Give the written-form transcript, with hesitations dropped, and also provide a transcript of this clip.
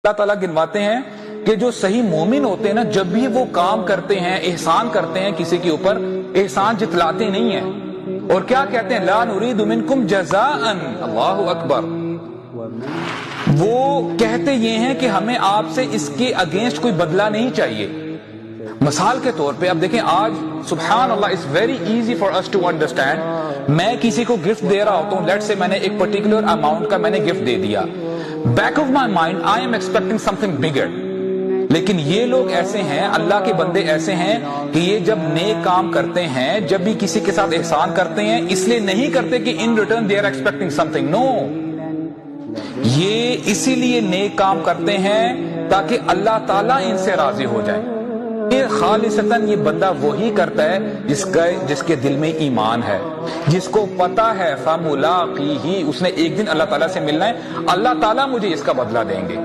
اللہ تعالیٰ گنواتے ہیں کہ جو صحیح مومن ہوتے ہیں نا، جب بھی وہ کام کرتے ہیں، احسان کرتے ہیں کسی کے اوپر، احسان جتلاتے نہیں ہیں، اور کیا کہتے ہیں؟ لا نرید منکم جزاء، اللہ اکبر، وہ کہتے یہ ہیں کہ ہمیں آپ سے اس کے اگینسٹ کوئی بدلہ نہیں چاہیے۔ مثال کے طور پہ اب دیکھیں، آج سبحان اللہ it's very easy for us to understand، میں کسی کو گفٹ دے رہا ہوتا ہوں، لیٹ سے میں نے ایک پرٹیکولر اماؤنٹ کا میں نے گفٹ دے دیا، back of my mind I am expecting something bigger, لیکن یہ لوگ ایسے ہیں، اللہ کے بندے ایسے ہیں کہ یہ جب نیک کام کرتے ہیں، جب بھی کسی کے ساتھ احسان کرتے ہیں، اس لیے نہیں کرتے کہ in return they are expecting something, no, یہ اسی لیے نیک کام کرتے ہیں تاکہ اللہ تعالیٰ ان سے راضی ہو جائے۔ یہ خالصتاً یہ بندہ وہی کرتا ہے جس کے دل میں ایمان ہے، جس کو پتا ہے فَمُلَاقِيهِ، اس نے ایک دن اللہ تعالیٰ سے ملنا ہے، اللہ تعالیٰ مجھے اس کا بدلہ دیں گے۔